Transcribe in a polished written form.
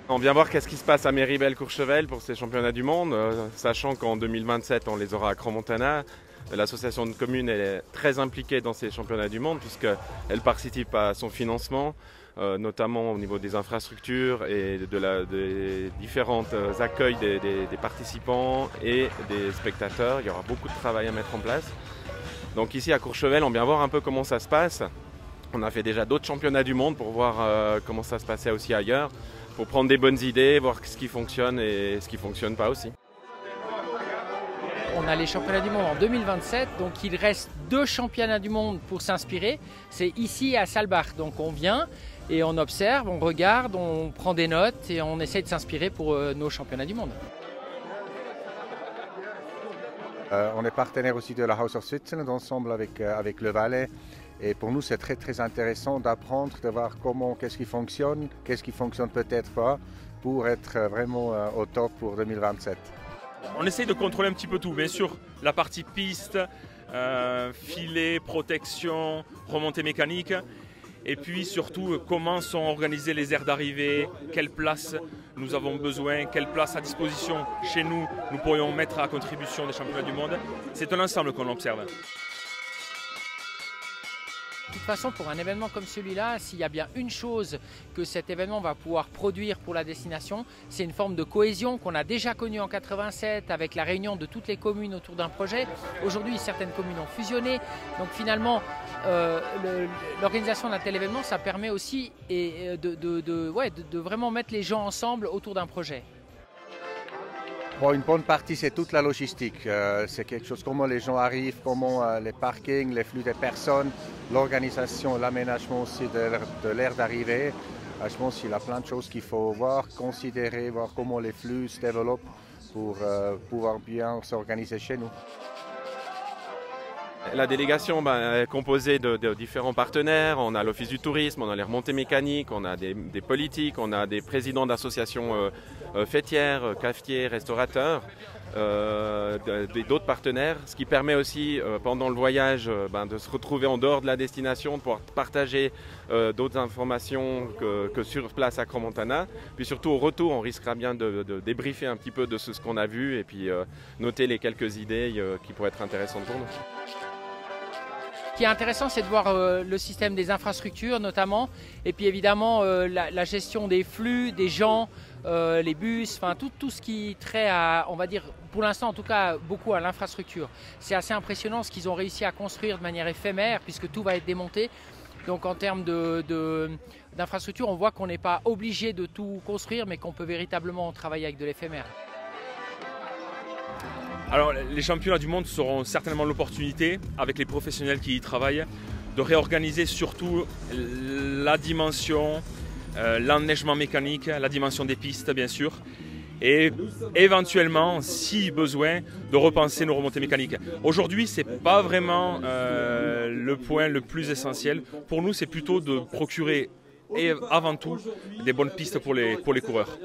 On vient voir qu'est-ce qui se passe à Méribel-Courchevel pour ces championnats du monde, sachant qu'en 2027 on les aura à Crans-Montana. L'association de communes est très impliquée dans ces championnats du monde puisqu'elle participe à son financement, notamment au niveau des infrastructures et des différents accueils des participants et des spectateurs. Il y aura beaucoup de travail à mettre en place. Donc ici à Courchevel, on vient voir un peu comment ça se passe. On a fait déjà d'autres championnats du monde pour voir comment ça se passait aussi ailleurs, pour prendre des bonnes idées, voir ce qui fonctionne et ce qui ne fonctionne pas aussi. On a les championnats du monde en 2027, donc il reste 2 championnats du monde pour s'inspirer. C'est ici à Saalbach, donc on vient et on observe, on regarde, on prend des notes et on essaie de s'inspirer pour nos championnats du monde. On est partenaire aussi de la House of Switzerland ensemble avec le Valais. Et pour nous, c'est très intéressant d'apprendre, de voir qu'est-ce qui fonctionne peut-être pas, pour être vraiment au top pour 2027. On essaye de contrôler un petit peu tout, bien sûr, la partie piste, filet, protection, remontée mécanique, et puis surtout comment sont organisées les aires d'arrivée, quelle place nous avons besoin, quelle place à disposition chez nous pourrions mettre à contribution des championnats du monde. C'est un ensemble qu'on observe. De toute façon, pour un événement comme celui-là, s'il y a bien une chose que cet événement va pouvoir produire pour la destination, c'est une forme de cohésion qu'on a déjà connue en 87 avec la réunion de toutes les communes autour d'un projet. Aujourd'hui, certaines communes ont fusionné. Donc finalement, l'organisation d'un tel événement, ça permet aussi de vraiment mettre les gens ensemble autour d'un projet. Bon, une bonne partie, c'est toute la logistique. C'est quelque chose, comment les gens arrivent, comment les parkings, les flux des personnes, l'organisation, l'aménagement aussi de l'aire d'arrivée. Je pense qu'il y a plein de choses qu'il faut voir, considérer, voir comment les flux se développent pour pouvoir bien s'organiser chez nous. La délégation est composée de différents partenaires. On a l'Office du tourisme, on a les remontées mécaniques, on a des politiques, on a des présidents d'associations fêtières, cafetiers, restaurateurs, d'autres partenaires. Ce qui permet aussi pendant le voyage de se retrouver en dehors de la destination, de pouvoir partager d'autres informations que sur place à Crans-Montana. Puis surtout au retour, on risquera bien de débriefer un petit peu de ce qu'on a vu et puis noter les quelques idées qui pourraient être intéressantes pour nous. Ce qui est intéressant, c'est de voir le système des infrastructures notamment, et puis évidemment la gestion des flux, des gens, les bus, enfin tout ce qui trait à, on va dire, pour l'instant en tout cas, beaucoup à l'infrastructure. C'est assez impressionnant ce qu'ils ont réussi à construire de manière éphémère, puisque tout va être démonté. Donc en termes d'infrastructure, on voit qu'on n'est pas obligé de tout construire, mais qu'on peut véritablement travailler avec de l'éphémère. Alors les championnats du monde seront certainement l'opportunité, avec les professionnels qui y travaillent, de réorganiser surtout la dimension, l'enneigement mécanique, la dimension des pistes bien sûr, et éventuellement, si besoin, de repenser nos remontées mécaniques. Aujourd'hui, ce n'est pas vraiment le point le plus essentiel. Pour nous, c'est plutôt de procurer et avant tout des bonnes pistes pour les coureurs.